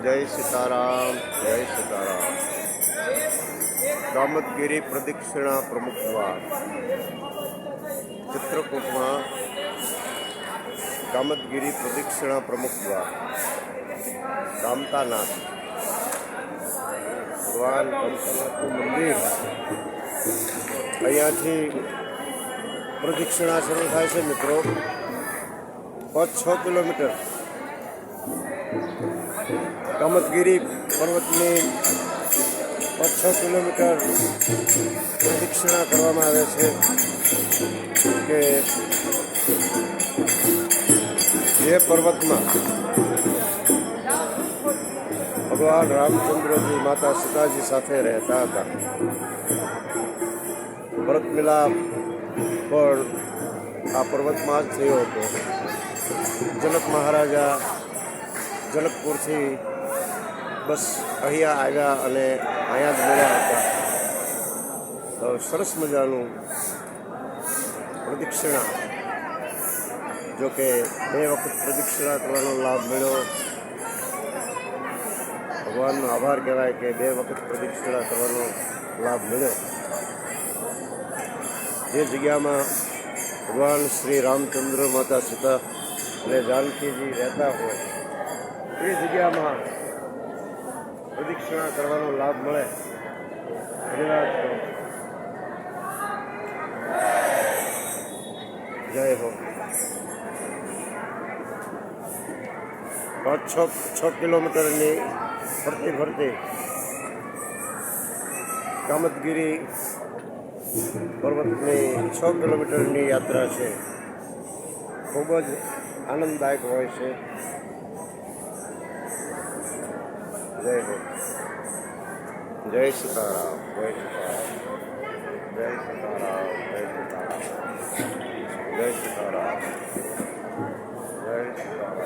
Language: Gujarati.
જય સીતારામ, જય સીતારામ. કામતગીરી પ્રદક્ષિણા પ્રમુખ દ્વાર ચિત્રકૂટમાં કામતગીરી પ્રદક્ષિણા પ્રમુખ દ્વાર કામતાનાથ ભગવાન કામતાનાથનું મંદિર. અહીંયાથી પ્રદક્ષિણા શરૂ થાય છે મિત્રો. 5-6 કિલોમીટર કામતગીરી પર્વતની 5-6 કિલોમીટર પ્રદક્ષિણા કરવામાં આવે છે કે જે પર્વતમાં ભગવાન રામચંદ્રજી માતા સીતાજી સાથે રહેતા હતા. ભરત મિલાપ પણ આ પર્વતમાં જ થયો હતો. જનક મહારાજા જનકપુરથી બસ અહીંયા આવ્યા અને અહીંયા જ મળ્યા હતા. તો સરસ મજાનું પ્રદક્ષિણા, જો કે 2 વખત પ્રદક્ષિણા કરવાનો લાભ મળ્યો. ભગવાનનો આભાર કહેવાય કે 2 વખત પ્રદક્ષિણા કરવાનો લાભ મળ્યો. જે જગ્યામાં ભગવાન શ્રી રામચંદ્ર માતા સીતા અને જાનકીજી રહેતા હોય એ જગ્યામાં પ્રદક્ષિણા કરવાનો લાભ મળે. ધન્યવાદ. જય હો. 5-6 કિલોમીટરની ફરતી કામતગીરી પર્વતની 6 કિલોમીટરની યાત્રા છે. ખૂબ જ આનંદદાયક હોય છે. જય હો. જય સીતારામ, જય સીતારામ, જય સીતારામ, જય સીતારામ, જય સીતારામ, જય સીતારામ.